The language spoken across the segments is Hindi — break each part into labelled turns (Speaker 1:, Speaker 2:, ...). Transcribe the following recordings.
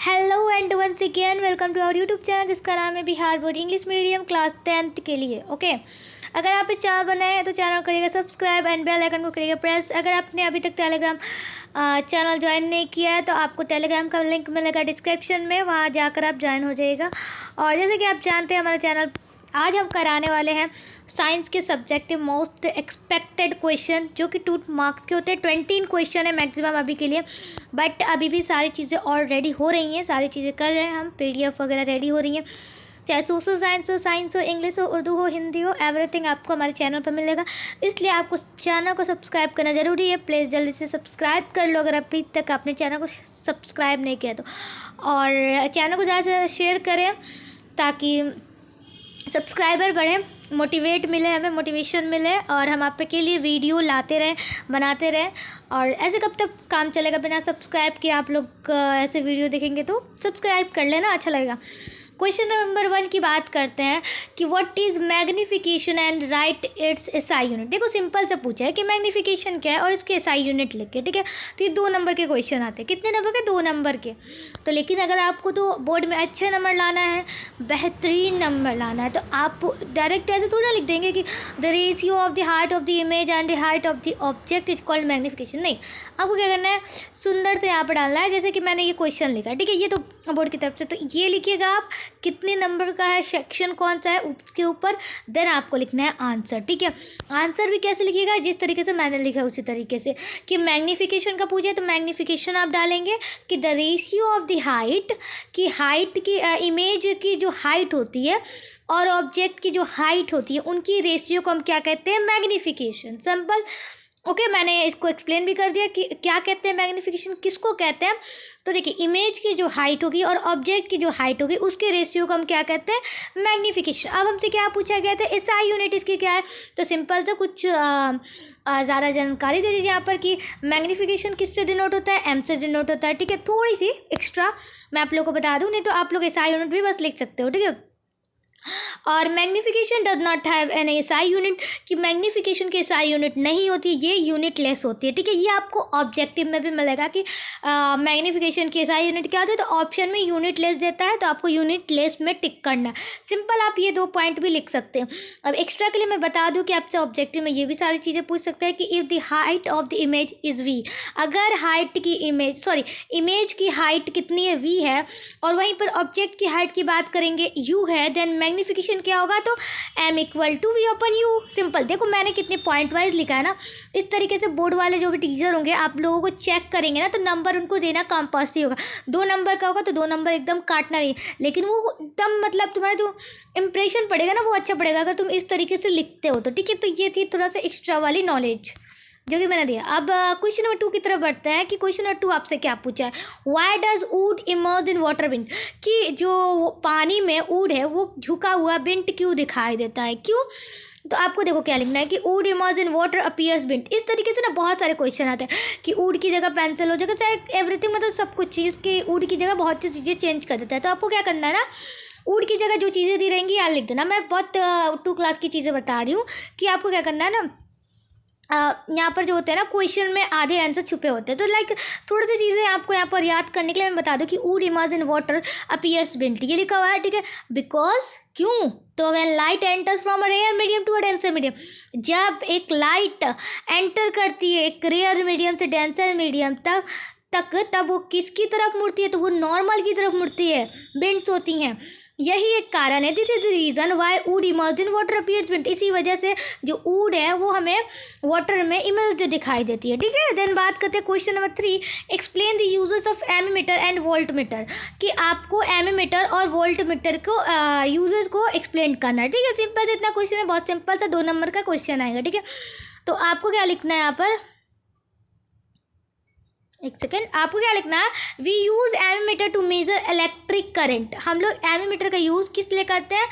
Speaker 1: Hello and once again welcome to our YouTube channel जिसका नाम है Bihar board English medium class 10th के लिए। ओके, अगर आप इस चैनल बनाए हैं तो चैनल को करिएगा सब्सक्राइब एंड बेल आइकन को करिएगा प्रेस। अगर आपने अभी तक टेलीग्राम चैनल ज्वाइन नहीं किया है तो आपको टेलीग्राम का लिंक मिलेगा डिस्क्रिप्शन में, वहाँ जाकर आप ज्वाइन हो जाइएगा। और जैसे कि आप जानते हैं हमारा चैनल आज हम कराने वाले हैं साइंस के सब्जेक्टिव मोस्ट एक्सपेक्टेड क्वेश्चन, जो कि 2 मार्क्स के होते हैं। 20 क्वेश्चन है मैक्सिमम अभी के लिए, बट अभी भी सारी चीज़ें और रेडी हो रही हैं, सारी चीज़ें कर रहे हैं हम, PDF वगैरह रेडी हो रही हैं। चाहे सोशल साइंस हो, इंग्लिश हो, उर्दू हो, हिंदी हो, एवरीथिंग आपको हमारे चैनल पर मिलेगा। इसलिए आपको चैनल को सब्सक्राइब करना ज़रूरी है। प्लीज़ जल्दी से सब्सक्राइब कर लो अगर अभी तक आपने चैनल को सब्सक्राइब नहीं किया तो, और चैनल को ज़्यादा से ज़्यादा शेयर करें ताकि सब्सक्राइबर बढ़े, मोटिवेट मिले, हमें मोटिवेशन मिले और हम आपके लिए वीडियो लाते रहें, बनाते रहें। और ऐसे कब तक काम चलेगा बिना सब्सक्राइब किए? आप लोग ऐसे वीडियो देखेंगे तो सब्सक्राइब कर लेना, अच्छा लगेगा। क्वेश्चन नंबर 1 की बात करते हैं कि what is magnification and right it's SI unit. देखो सिंपल से पूछा है कि मैग्नीफिकेशन क्या है और इसके एसआई यूनिट लिख के, ठीक है। तो ये 2 नंबर के क्वेश्चन आते हैं। कितने नंबर के? 2 नंबर के। तो लेकिन अगर आपको तो बोर्ड में अच्छे नंबर लाना है, बेहतरीन नंबर लाना है, तो आप डायरेक्ट ऐसे थोड़ा लिख देंगे कि the ratio of the height of the image and the height of the object is called magnification. नहीं, आपको क्या करना है, सुंदर से यहाँ पर डालना है। जैसे कि मैंने ये क्वेश्चन लिखा, ठीक है, ये तो बोर्ड की तरफ से, तो ये लिखिएगा आप कितने नंबर का है, सेक्शन कौन सा है उसके ऊपर, देन आपको लिखना है आंसर, ठीक है। आंसर भी कैसे लिखिएगा? जिस तरीके से मैंने लिखा है उसी तरीके से। कि मैग्नीफिकेशन का पूछे तो मैग्नीफिकेशन आप डालेंगे कि the ratio of the height, की हाइट की इमेज की जो हाइट होती है और ऑब्जेक्ट की जो हाइट होती है उनकी रेशियो को हम क्या कहते हैं? मैग्नीफिकेशन। सिंपल। ओके, मैंने इसको एक्सप्लेन भी कर दिया कि क्या कहते हैं मैग्नीफिकेशन, किसको कहते हैं। तो देखिए, इमेज की जो हाइट होगी और ऑब्जेक्ट की जो हाइट होगी उसके रेशियो को हम क्या कहते हैं? मैग्नीफिकेशन। अब हमसे क्या पूछा गया था, एसआई यूनिट इसकी क्या है? तो सिंपल से कुछ ज़्यादा जानकारी दे दीजिए यहाँ पर कि मैग्नीफिकेशन किससे डिनोट होता है? M से डिनोट होता है, ठीक है। थोड़ी सी एक्स्ट्रा मैं आप लोगों को बता दूँ, नहीं तो आप लोग एसआई यूनिट भी बस लिख सकते हो, ठीक है। और magnification does not have an SI unit, कि मैग्नीफिकेशन की एसआई यूनिट नहीं होती, ये यूनिट लेस होती है, ठीक है। ये आपको ऑब्जेक्टिव में भी मिलेगा कि मैग्नीफिकेशन की एसआई यूनिट क्या होती है, तो ऑप्शन में यूनिट लेस देता है तो आपको यूनिट लेस में टिक करना है। सिंपल, आप ये 2 पॉइंट भी लिख सकते हैं। अब एक्स्ट्रा के लिए मैं बता दूं कि आपसे ऑब्जेक्टिव में ये भी सारी चीज़ें पूछ सकते हैं कि if the height of the image is V, अगर हाइट की इमेज की हाइट कितनी है? V है, और वहीं पर ऑब्जेक्ट की हाइट की बात करेंगे U है, देन मैग्नीफिकेशन क्या होगा? तो M equal to V upon U। Simple. देखो मैंने कितने पॉइंट वाइज लिखा है ना, इस तरीके से बोर्ड वाले जो भी टीचर होंगे आप लोगों को चेक करेंगे ना, तो नंबर उनको देना कंपल्सरी होगा। 2 नंबर का होगा तो 2 नंबर एकदम काटना नहीं, लेकिन वो एकदम मतलब तुम्हारा जो इंप्रेशन पड़ेगा ना वो अच्छा पड़ेगा अगर तुम इस तरीके से लिखते हो तो, ठीक है। तो ये थी थोड़ा सा एक्स्ट्रा वाली नॉलेज जो कि मैंने दिया। अब क्वेश्चन नंबर 2 की तरफ बढ़ते हैं कि क्वेश्चन नंबर 2 आपसे क्या पूछा है, why does wood emerge in water bent, कि जो पानी में वुड है वो झुका हुआ बिंट क्यों दिखाई देता है, क्यों? तो आपको देखो क्या लिखना है कि wood emerge in water appears bent. इस तरीके से ना बहुत सारे क्वेश्चन आते हैं कि वुड की जगह पेंसिल हो जाएगा, चाहे एवरीथिंग, मतलब सब कुछ चीज़ की वुड की जगह बहुत सी चीज़ें चेंज कर देता है। तो आपको क्या करना है ना, वुड की जगह जो चीज़ें दी रहेंगी याद लिख देना। मैं बहुत 2 क्लास की चीज़ें बता रही हूँ कि आपको क्या करना है ना, यहाँ पर जो होते हैं ना क्वेश्चन में आधे आंसर छुपे होते हैं, तो लाइक थोड़ी सी चीज़ें आपको यहाँ पर याद करने के लिए मैं बता दूँ कि wood emerge in water appears bent, ये लिखा हुआ है, ठीक है। बिकॉज, क्यों? तो when light enters from a rare medium to a denser medium, जब एक लाइट एंटर करती है एक रेयर मीडियम से डेंसर मीडियम तब वो किसकी तरफ मुड़ती है? तो वो नॉर्मल की तरफ मुड़ती है, बिंट्स होती हैं। यही एक कारण है, this is the reason why wood emerge in water appears bent. इसी वजह से जो वुड है वो हमें वाटर में इमर्ज दिखाई देती है, ठीक है। देन बात करते हैं question number 3, explain the uses of ammeter and voltmeter, कि आपको एमीमीटर और वोल्टमीटर को यूजेस को एक्सप्लेन करना है, ठीक है। सिंपल से इतना क्वेश्चन है, बहुत सिंपल सा 2 नंबर का क्वेश्चन आएगा, ठीक है। तो आपको क्या लिखना है यहाँ पर, एक सेकेंड, आपको क्या लिखना है, we use ammeter to measure electric current. हम लोग एमीमीटर का यूज़ किस लिए करते हैं?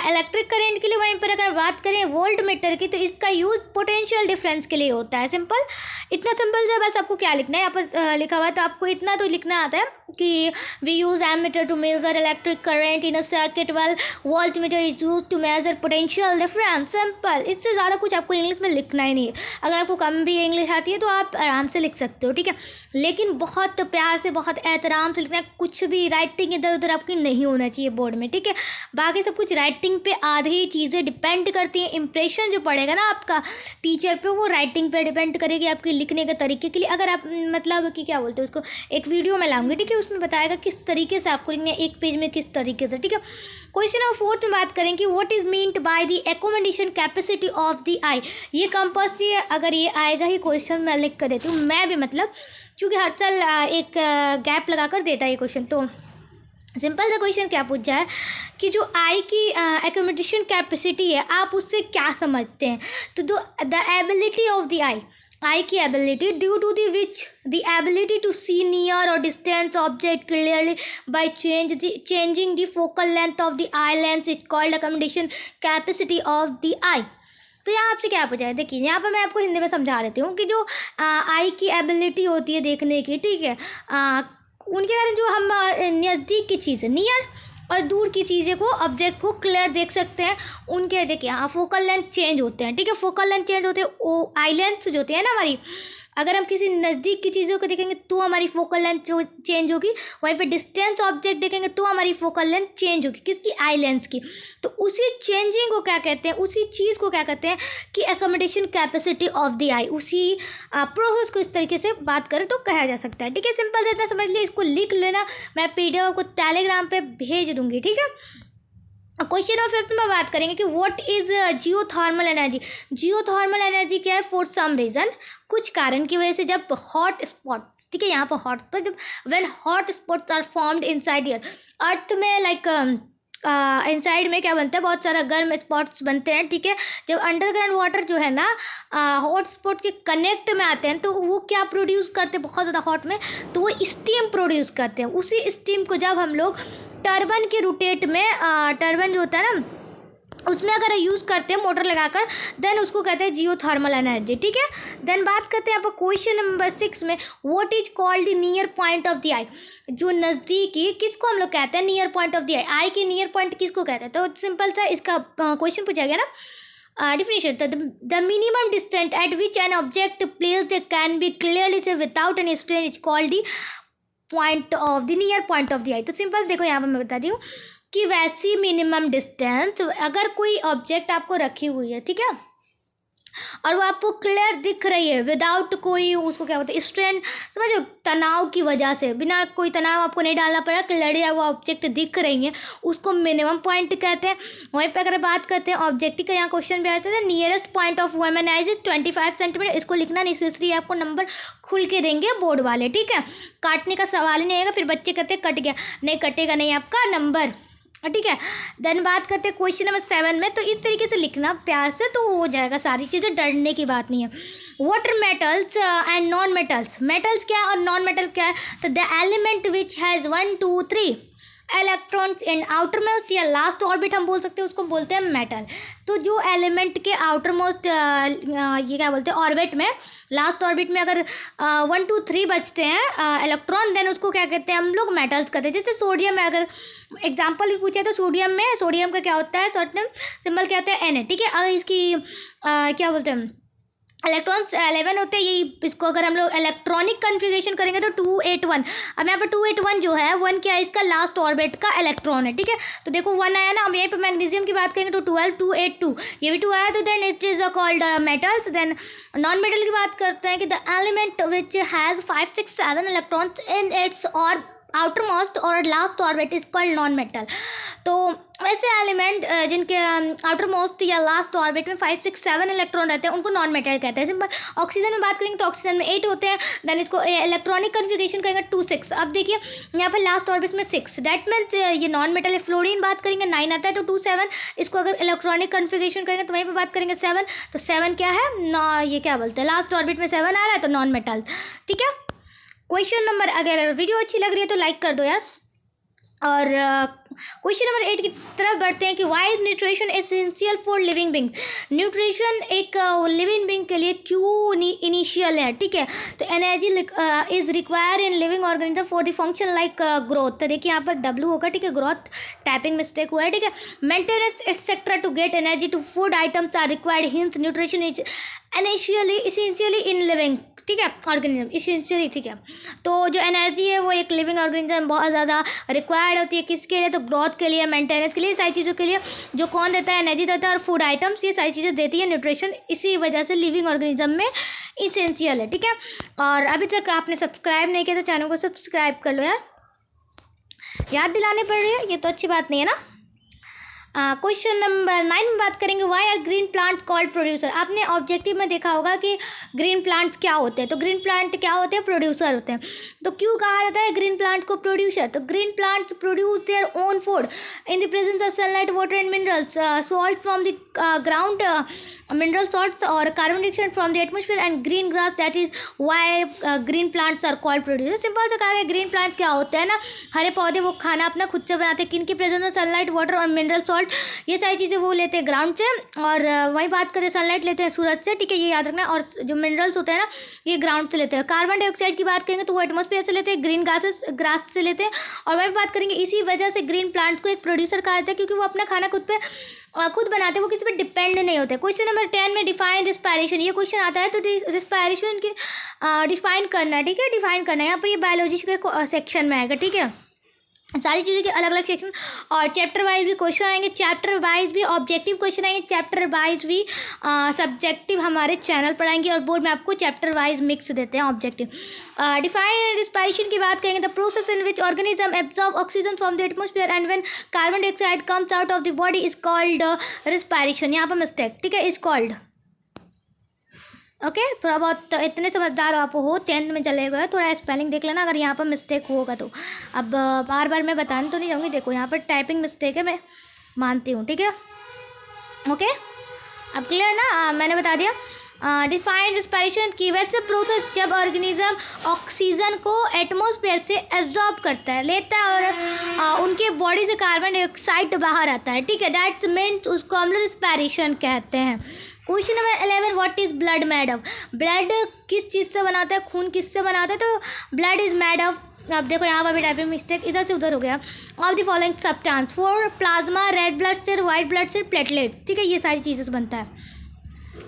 Speaker 1: इलेक्ट्रिक करंट के लिए। वहीं पर अगर बात करें वोल्ट मीटर की तो इसका यूज़ पोटेंशियल डिफरेंस के लिए होता है। सिंपल, इतना सिंपल से बस आपको क्या लिखना है यहाँ पर लिखा हुआ है, तो आपको इतना तो लिखना आता है कि we use ammeter to measure electric current in a circuit while voltmeter is use to measure potential difference. Simple, इससे ज़्यादा कुछ आपको इंग्लिश में लिखना ही नहीं है। अगर आपको कम भी इंग्लिश आती है तो आप आराम से लिख सकते हो, ठीक है। लेकिन बहुत प्यार से, बहुत एहतराम से लिखना है, कुछ भी राइटिंग इधर उधर आपकी नहीं होना चाहिए बोर्ड में, ठीक है। बाकी सब कुछ राइटिंग पे आधी चीज़ें डिपेंड करती हैं। इंप्रेशन जो पड़ेगा ना आपका टीचर पे, वो राइटिंग पे डिपेंड करेगी आपके लिखने के तरीके के लिए। अगर आप मतलब कि क्या बोलते हैं उसको, एक वीडियो में लाऊंगी, ठीक है, उसमें बताएगा किस तरीके से आपको लिखना है, एक पेज में किस तरीके से, ठीक है। क्वेश्चन नंबर 4 में बात करें कि what is meant by the accommodation capacity of the eye. ये कंपल्सरी है, अगर ये आएगा ही क्वेश्चन मैं लिख कर देती हूँ। मैं भी मतलब क्योंकि हर साल एक गैप लगा कर देता है ये क्वेश्चन। तो सिंपल सा क्वेश्चन क्या पूछ जाए कि जो आई की एकोमोडेशन कैपेसिटी है, आप उससे क्या समझते हैं। तो the ability of the eye की ability due to the which the ability to see near और distance object clearly by changing the focal length of the eye lens is called accommodation capacity of the eye. तो यहाँ आपसे क्या पूछा है, देखिए यहाँ पर मैं आपको हिंदी में समझा देती हूँ कि जो आई की एबिलिटी होती है देखने की, ठीक है, उनके कारण जो हम नज़दीक की चीज़ें, नियर और दूर की चीज़ें को, ऑब्जेक्ट को क्लियर देख सकते हैं। उनके देखिए हाँ फोकल लेंथ चेंज होते हैं, ठीक है, फोकल लेंथ चेंज होते हैं। वो आई लेंथ जो होती है ना हमारी, अगर हम किसी नज़दीक की चीज़ों को देखेंगे तो हमारी फोकल लेंथ जो चेंज होगी, वहीं पे डिस्टेंस ऑब्जेक्ट देखेंगे तो हमारी फोकल लेंथ चेंज होगी, किसकी, आई लेंस की। तो उसी चेंजिंग को क्या कहते हैं, उसी चीज़ को क्या कहते हैं कि एकोमोडेशन कैपेसिटी ऑफ द आई। उसी प्रोसेस को इस तरीके से बात करें तो कहा जा सकता है, ठीक है। सिंपल से इतना समझ लिया, इसको लिख लेना, मैं PDF को टेलीग्राम पे भेज दूँगी, ठीक है। क्वेश्चन नंबर 5 में बात करेंगे कि what is geothermal energy. Geothermal energy क्या है, फॉर सम रीज़न, कुछ कारण की वजह से जब हॉट स्पॉट्स, ठीक है, यहाँ पर हॉट पर जब when hot spots are formed inside ear, earth में लाइक इनसाइड में क्या बनता है, बहुत सारा गर्म स्पॉट्स बनते हैं, ठीक है। जब अंडरग्राउंड वाटर जो है ना हॉट स्पॉट के कनेक्ट में आते हैं तो वो क्या प्रोड्यूस करते हैं, बहुत ज़्यादा हॉट में, तो वो स्टीम प्रोड्यूस करते हैं। उसी स्टीम को जब हम लोग टर्बन के रोटेट में, टर्बन जो होता है ना उसमें अगर यूज़ करते हैं मोटर लगाकर, देन उसको कहते हैं जियोथर्मल एनर्जी, ठीक है। देन बात करते हैं यहाँ पर क्वेश्चन नंबर 6 में, what is called the near point of the eye. जो नज़दीकी, किसको हम लोग कहते हैं, near point of the eye. Eye की नियर पॉइंट किसको कहते हैं। तो सिंपल सा इसका क्वेश्चन पूछा गया ना, definition. The minimum distance at which an object placed can be clearly seen without any strain is called the point of the near point of the eye. तो सिंपल देखो यहाँ पर मैं बता दी हूँ कि वैसी मिनिमम डिस्टेंस अगर कोई ऑब्जेक्ट आपको रखी हुई है, ठीक है, और वो आपको क्लियर दिख रही है विदाउट कोई उसको क्या बोलते हैं स्ट्रेन, समझो तनाव की वजह से, बिना कोई तनाव आपको नहीं डालना पड़ा, क्लियर वो ऑब्जेक्ट दिख रही है, उसको मिनिमम पॉइंट कहते हैं। वहीं पे अगर बात करते हैं ऑब्जेक्ट का, यहाँ क्वेश्चन भी आता है नियरेस्ट पॉइंट ऑफ वुमेनाइज 25 सेंटीमीटर। इसको लिखना नेसेसरी है, आपको नंबर खुल के देंगे बोर्ड वाले, ठीक है, काटने का सवाल ही नहीं आएगा। फिर बच्चे कहते हैं कट गया, नहीं कटेगा नहीं आपका नंबर, ठीक है। देन बात करते हैं क्वेश्चन नंबर 7 में, तो इस तरीके से लिखना प्यार से तो हो जाएगा सारी चीज़ें, डरने की बात नहीं है। Water metals and non metals, metals क्या है और नॉन मेटल क्या है। तो the element which has 1 2 3 electrons in outer most या लास्ट ऑर्बिट हम बोल सकते हैं, उसको बोलते हैं मेटल। तो जो एलिमेंट के आउटर मोस्ट ये क्या बोलते हैं ऑर्बिट में, लास्ट ऑर्बिट में अगर 1 2 3 बचते हैं इलेक्ट्रॉन, देन उसको क्या कहते हैं हम लोग मेटल्स कहते हैं। जैसे सोडियम में अगर एग्जाम्पल भी पूछे तो सोडियम में, सोडियम का क्या होता है, सर्टेन सिंबल क्या होता है Na, ठीक है। अगर इसकी क्या बोलते हैं इलेक्ट्रॉन्स 11 होते हैं, यही इसको अगर हम लोग इलेक्ट्रॉनिक कन्फिगरेशन करेंगे तो 281। अब यहाँ पर 281 जो है 1 क्या है, इसका लास्ट ऑर्बिट का इलेक्ट्रॉन है, ठीक है। तो देखो 1 आया ना, अब यहीं पे मैग्नीशियम की बात करेंगे तो 12 282, ये भी 2 आया, तो then it is called metals. Then non metal की बात करते हैं कि the element which has 5 6 7 electrons in its और आउटर मोस्ट और last orbit is called non metal. तो वैसे एलिमेंट जिनके आउटर मोस्ट या लास्ट ऑर्बिट में 5 6 7 इलेक्ट्रॉन रहते हैं उनको नॉन मेटल कहते हैं। सिंपल ऑक्सीजन में बात करेंगे तो ऑक्सीजन में 8 होते हैं, देन इसको इलेक्ट्रॉनिक कन्फिगरेशन करेंगे 2 6। अब देखिए यहाँ पर लास्ट ऑर्बिट में 6, डैट मीन्स ये नॉन मेटल है। फ्लोरीन बात करेंगे 9 आता है तो 2 7, इसको अगर इलेक्ट्रॉनिक कन्फिगरेशन करेंगे तो वहीं पर बात करेंगे 7, तो 7 क्या है ये क्या बोलते हैं लास्ट ऑर्बिट में 7 आ रहा है तो नॉन मेटल, ठीक है। क्वेश्चन नंबर, अगर वीडियो अच्छी लग रही है तो लाइक कर दो यार। और क्वेश्चन नंबर 8 की तरफ बढ़ते हैं कि why is nutrition essential for living being. Nutrition एक लिविंग बींग के लिए क्यों इनिशियल है, ठीक है। तो energy is require in living organism for the function like growth. तो देखिए यहाँ पर W होगा, ठीक है, ग्रोथ टाइपिंग मिस्टेक हुआ है, ठीक है। Maintenance etcetera to get energy to food items are required, hence nutrition is essentially in living, ठीक है, ऑर्गेनिज्म इसेंशियली, ठीक है। तो जो एनर्जी है वो एक लिविंग ऑर्गेनिज्म बहुत ज़्यादा रिक्वायर्ड होती है, किसके लिए, तो ग्रोथ के लिए, मेंटेनेंस के लिए, सारी चीज़ों के लिए। जो कौन देता है, एनर्जी देता है, और फूड आइटम्स, ये सारी चीज़ें देती है, न्यूट्रिशन, इसी वजह से लिविंग ऑर्गेनिज्म में इसेंशियल है, ठीक है। और अभी तक आपने सब्सक्राइब नहीं किया तो चैनल को सब्सक्राइब कर लो यार, याद दिलाने पड़ रही है, ये तो अच्छी बात नहीं है ना। क्वेश्चन नंबर 9 में बात करेंगे, why are green plants called producer. आपने ऑब्जेक्टिव में देखा होगा कि ग्रीन प्लांट्स क्या होते हैं, तो ग्रीन प्लांट क्या होते हैं, प्रोड्यूसर होते हैं। तो क्यों कहा जाता है ग्रीन प्लांट्स को प्रोड्यूसर, तो green plants produce their own food in the presence of sunlight, water and minerals, salt from the ground, mineral salts और carbon dioxide from the atmosphere and green grass, that is why green plants are called producer. Simple से कहा गया ग्रीन प्लांट्स क्या होते हैं ना, हरे पौधे, वो खाना अपना खुद से बनाते हैं, किन की प्रेजेंस में, सनलाइट, वाटर और मिनरल सॉल्ट, ये सारी चीज़ें वो लेते हैं ग्राउंड से। और वही बात करें, सनलाइट लेते हैं सूरज से, ठीक है, ये याद रखना। और जो मिनरल्स होते हैं ना, ये ग्राउंड से लेते हैं। कार्बन डाइऑक्साइड की बात करेंगे तो वो एटमोस्फेयर से लेते हैं, ग्रीन ग्रास से लेते हैं। और वही बात करेंगे, इसी वजह से ग्रीन प्लांट्स को एक प्रोड्यूसर कहा जाता है, क्योंकि वो अपना खाना खुद बनाते हैं, वो किसी पे डिपेंड नहीं होते। क्वेश्चन नंबर 10 में डिफाइन रिस्पायरेशन, ये क्वेश्चन आता है, तो रिस्पायरेशन की डिफाइन करना है, ठीक है, डिफाइन करना है। यहाँ पर ये बायोलॉजी के सेक्शन में आएगा, ठीक है, सारी चीज़ों के अलग अलग सेक्शन। और चैप्टर वाइज भी क्वेश्चन आएंगे, चैप्टर वाइज भी ऑब्जेक्टिव क्वेश्चन आएंगे, चैप्टर वाइज भी सब्जेक्टिव हमारे चैनल पर आएंगे, और बोर्ड में आपको चैप्टर वाइज मिक्स देते हैं ऑब्जेक्टिव। डिफाइन रिस्पायरेशन की बात करेंगे, the process in which organism absorb oxygen from the atmosphere and when carbon dioxide comes out of the body is called respiration. यहाँ पर मिस्टेक, ठीक है, इज कॉल्ड, ओके। थोड़ा बहुत इतने समझदार आप हो, 10th में चले गए, थोड़ा स्पेलिंग देख लेना अगर यहाँ पर मिस्टेक होगा तो। अब बार बार मैं बताने तो नहीं जाऊँगी, देखो यहाँ पर टाइपिंग मिस्टेक है, मैं मानती हूँ, ठीक है, ओके। अब क्लियर ना, मैंने बता दिया। डिफाइंड रिस्पायरेशन की वैसे प्रोसेस जब ऑर्गेनिज्म ऑक्सीजन को एटमॉस्फेयर से एब्जॉर्ब करता है, लेता है, और उनके बॉडी से कार्बन डाइऑक्साइड बाहर आता है, ठीक है, दैट मीन्स उसको हम लोग रिस्पायरेशन कहते हैं। Question number 11, what is blood made of. Blood किस चीज़ से बनाता है, खून किससे बनाता है, तो ब्लड इज मेड ऑफ, अब देखो यहाँ पर भी टाइपिंग मिस्टेक, इधर से उधर हो गया, of the following substance, for plasma, red blood cell, white blood cell, platelet, ठीक है, ये सारी चीज़ें से बनता है।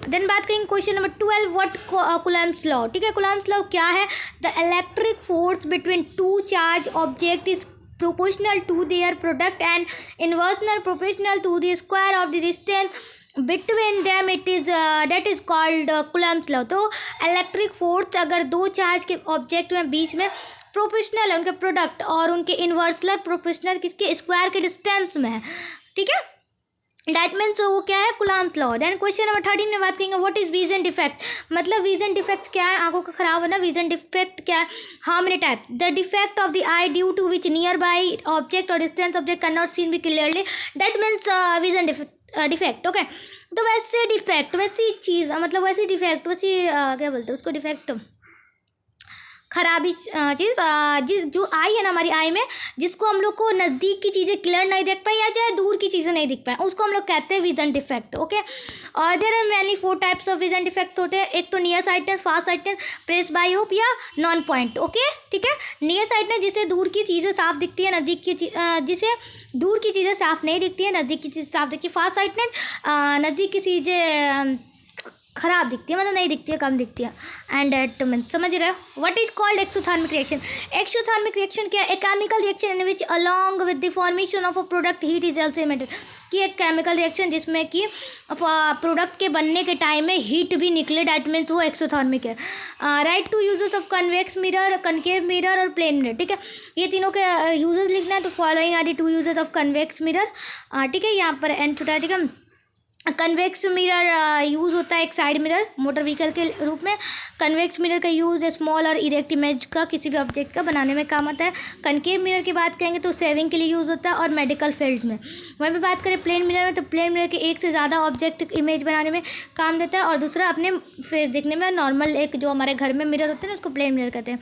Speaker 1: देन बात करेंगे question number 12, what Coulomb's law, ठीक है, कूलम्ब्स लॉ क्या है, the electric force between two charge object is proportional to their product and inversely proportional to the square of the distance between them, it is that is called Coulomb's law। तो इलेक्ट्रिक फोर्स अगर दो चार्ज के ऑब्जेक्ट में बीच में प्रोपोर्शनल है उनके प्रोडक्ट, और उनके इन्वर्सलर प्रोपोर्शनल किसके, स्क्वायर के डिस्टेंस में है, ठीक है, डैट मीन्स वो क्या है, Coulomb's law. Then question number 13 में बात करेंगे, व्हाट इज विजन डिफेक्ट, मतलब विजन डिफेक्ट क्या है, आंखों का खराब होना, विजन डिफेक्ट क्या है, how many type, the defect of the eye due to which nearby object और distance object can not seen be clearly, that means vision defect, okay. तो वैसे डिफेक्ट, वैसी चीज़, मतलब वैसी डिफेक्ट, वैसी क्या बोलते हैं उसको, डिफेक्ट खराबी चीज़ जो आई है ना हमारी आई में, जिसको हम लोग को नज़दीक की चीज़ें क्लियर नहीं देख पाए या चाहे दूर की चीज़ें नहीं दिख पाए, उसको हम लोग कहते हैं विजन डिफेक्ट, ओके। और there are many 4 types of vision defect होते हैं, एक तो near sightedness, fast sightedness, presbyopia या नॉन पॉइंट, ओके, ठीक है। नियर साइटनेस जिसे दूर की चीज़ें साफ दिखती है, नज़दीक की जिसे दूर की चीज़ें साफ नहीं दिखती है, नज़दीक की चीज़ें साफ दिखती है। फास्ट साइटनेस नज़दीक की चीज़ें खराब दिखती है, मतलब नहीं दिखती है, कम दिखती है। एंड एट मीन, समझ रहे हो। What is called exothermic reaction, exothermic reaction क्या है, a chemical reaction in which along with the formation of a product heat is also emitted, कि एक केमिकल रिएक्शन जिसमें कि प्रोडक्ट के बनने के टाइम में हीट भी निकले, डैट मीन्स वो एक्सोथर्मिक है। Write two uses of convex mirror, concave mirror और प्लेन मिरर, ठीक है, ये तीनों के यूजेस लिखना है। तो following are the 2 uses of convex mirror, ठीक है, यहाँ पर एन छोटा, ठीक है। कन्वेक्स मिरर यूज़ होता है एक साइड मिरर मोटर व्हीकल के रूप में। कन्वेक्स मिरर का यूज़ स्मॉल और इरेक्ट इमेज का किसी भी ऑब्जेक्ट का बनाने में काम आता है। कनकेव मिरर की बात करेंगे तो सेविंग के लिए यूज़ होता है और मेडिकल फील्ड्स में। वहीं पे बात करें प्लेन मिरर में, तो प्लेन मिरर के एक से ज़्यादा ऑब्जेक्ट इमेज बनाने में काम देता है, और दूसरा अपने फेस देखने में नॉर्मल एक जो हमारे घर में मिरर होते हैं ना उसको प्लेन मिरर कहते हैं।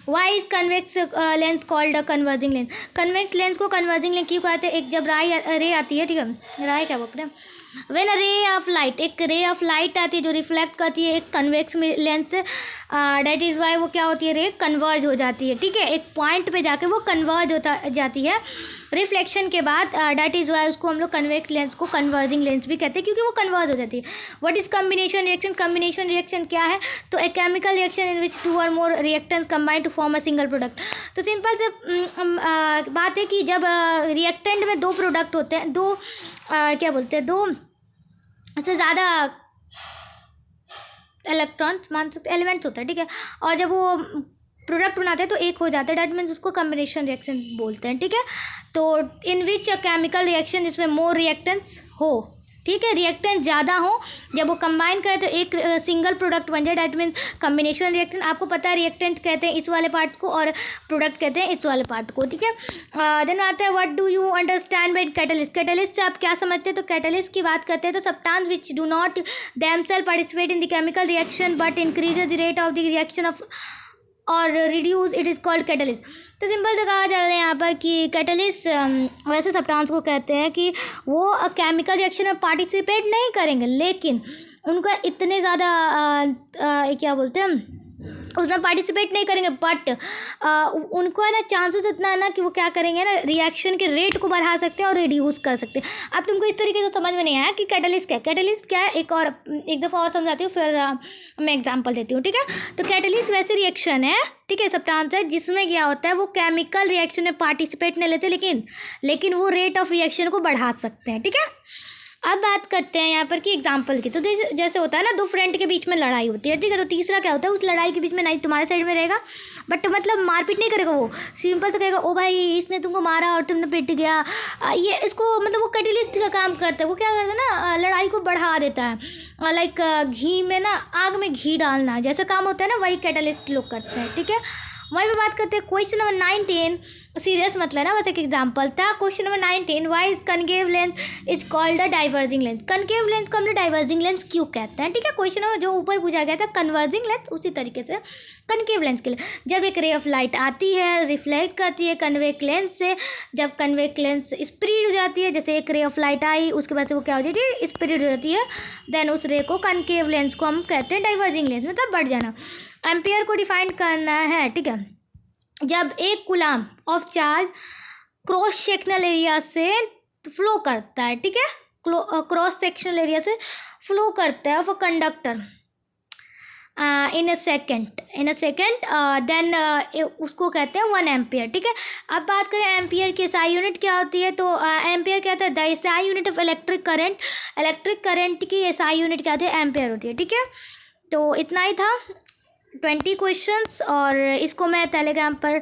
Speaker 1: Why is convex lens called converging lens, convex lens को कन्वर्जिंग लेंस क्यों कहते हैं, एक जब रे आती है, ठीक है, राय क्या बोल रहे हैं, वेन रे ऑफ लाइट, एक रे ऑफ लाइट आती है जो रिफ्लेक्ट करती है एक कन्वेक्स लेंस से, डैट इज़ वाई वो क्या होती है, रे कन्वर्ज हो जाती है, ठीक है, एक पॉइंट पे जाके वो कन्वर्ज होता जाती है। रिफ्लेक्शन के बाद डैट इज़ वाई उसको हम लोग कन्वेक्स लेंस को कन्वर्जिंग लेंस भी कहते हैं, क्योंकि वो कन्वर्ज हो जाती है। What is combination reaction? Combination reaction क्या है? तो a chemical reaction in which 2 और more reactants combine to form a single product. तो सिंपल से बात है कि जब रिएक्टेंट में 2 प्रोडक्ट होते हैं, 2 क्या बोलते हैं, 2 से ज़्यादा इलेक्ट्रॉन्स मान सकते एलिमेंट्स होता है, ठीक है, और जब वो प्रोडक्ट बनाते हैं तो एक हो जाता है, डैट मीन्स उसको कम्बिनेशन रिएक्शन बोलते हैं, ठीक है। तो इन विच केमिकल रिएक्शन जिसमें मोर रिएक्टेंट्स हो, ठीक है, रिएक्टेंट ज़्यादा हो, जब वो कंबाइन करें तो एक सिंगल प्रोडक्ट बन जाए, डैट मीन्स कम्बिनेशन रिएक्शन। आपको पता है रिएक्टेंट कहते हैं इस वाले पार्ट को और प्रोडक्ट कहते हैं इस वाले पार्ट को, ठीक है। देन आता है what do you understand by catalyst? Catalyst से आप क्या समझते हैं? तो कैटलिस्ट की बात करते हैं तो substance which do not themselves participate in the chemical reaction but increases the rate of the reaction of और reduce, it is called catalyst. तो सिंपल से कहा जा रहा है यहाँ पर कि कैटलिस्ट वैसे सब्सटेंस को कहते हैं कि वो केमिकल रिएक्शन में पार्टिसिपेट नहीं करेंगे, लेकिन उनका इतने ज़्यादा क्या बोलते हैं, उसमें पार्टिसिपेट नहीं करेंगे, बट उनको है ना चांसेस इतना है ना कि वो क्या करेंगे ना, रिएक्शन के रेट को बढ़ा सकते हैं और रिड्यूस कर सकते हैं। अब तुमको इस तरीके से समझ में नहीं आया कि कैटलिस्ट क्या है? कैटलिस्ट क्या है, एक दफ़ा और समझाती हूँ, फिर मैं एग्जांपल देती हूँ, ठीक है। तो कैटलिस्ट वैसे रिएक्शन है, ठीक है, सब्सटेंस है जिसमें क्या होता है, वो केमिकल रिएक्शन में पार्टिसिपेट नहीं लेते, लेकिन वो रेट ऑफ रिएक्शन को बढ़ा सकते हैं, ठीक है। अब बात करते हैं यहाँ पर कि एग्जाम्पल की। तो जैसे होता है ना, 2 फ्रेंड के बीच में लड़ाई होती है, ठीक है, तो तीसरा क्या होता है, उस लड़ाई के बीच में नहीं तुम्हारे साइड में रहेगा, बट मतलब मारपीट नहीं करेगा, वो सिंपल से कहेगा ओ भाई इसने तुमको मारा और तुमने पिट गया। ये इसको मतलब वो कैटलिस्ट का काम करता है, वो क्या करता है ना, लड़ाई को बढ़ा देता है, लाइक घी में ना, आग में घी डालना जैसा काम होता है ना, वही कैटलिस्ट लोग करते हैं, ठीक है। वहीं पे बात करते हैं क्वेश्चन नंबर 19, सीरियस मतलब ना, बस एक एग्जांपल था। Question number 19, why is concave lens is called a diverging lens? Concave lens को हम लोग डाइवर्जिंग लेंस क्यों कहते हैं, ठीक है। क्वेश्चन नंबर जो ऊपर पूछा गया था कन्वर्जिंग लेंस, उसी तरीके से कनकेव लेंस के लिए, जब एक रे ऑफ लाइट आती है, रिफ्लेक्ट करती है कन्वेक्स लेंस से, जब कन्वेक्स लेंस स्प्रेड हो जाती है, जैसे एक रे ऑफ लाइट आई उसके बाद से वो क्या हो जाती है, स्प्रेड हो जाती है, देन उस रे को कनकेव लेंस को हम कहते हैं डाइवर्जिंग लेंस, मतलब बढ़ जाना। एम्पियर को डिफाइन करना है, ठीक है, जब एक coulomb of charge cross sectional area से फ्लो करता है, ठीक है, क्रॉस सेक्शनल एरिया से फ्लो करता है of a conductor in a second then उसको कहते हैं 1 एम्पियर, ठीक है। अब बात करें एम्पियर की SI यूनिट क्या होती है, तो एम्पियर क्या होता है, the SI unit of electric current की SI यूनिट क्या होती है, एम्पियर होती है, ठीक है। तो इतना ही था, 20 क्वेश्चंस, और इसको मैं टेलीग्राम पर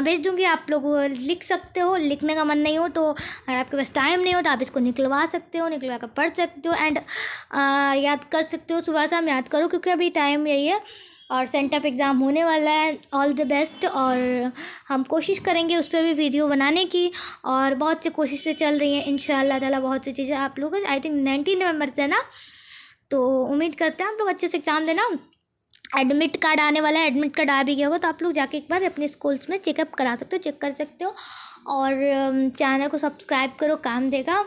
Speaker 1: भेज दूँगी, आप लोग लिख सकते हो। लिखने का मन नहीं हो तो, अगर आपके पास टाइम नहीं हो तो आप इसको निकलवा सकते हो, निकलवा कर पढ़ सकते हो, एंड याद कर सकते हो, सुबह शाम याद करो, क्योंकि अभी टाइम यही है और सेंटअप एग्ज़ाम होने वाला है। ऑल द बेस्ट, और हम कोशिश करेंगे उस पर भी वीडियो बनाने की, और बहुत सी कोशिशें चल रही हैं, इंशाअल्लाह ताला बहुत सी चीज़ें आप लोग, आई थिंक 19 नवंबर से ना, तो उम्मीद करते हैं आप लोग अच्छे से एग्ज़ाम देना। एडमिट कार्ड आने वाला है, एडमिट कार्ड आ भी गया होगा तो आप लोग जाके एक बार अपने स्कूल्स में चेकअप करा सकते हो, चेक कर सकते हो, और चैनल को सब्सक्राइब करो, काम देगा।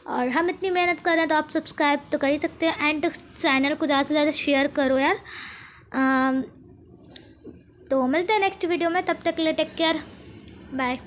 Speaker 1: और हम इतनी मेहनत कर रहे हैं तो आप सब्सक्राइब तो कर ही सकते हैं, एंड चैनल को ज़्यादा से ज़्यादा शेयर करो यार। तो मिलते हैं नेक्स्ट वीडियो में, तब तक के लिए टेक केयर, बाय।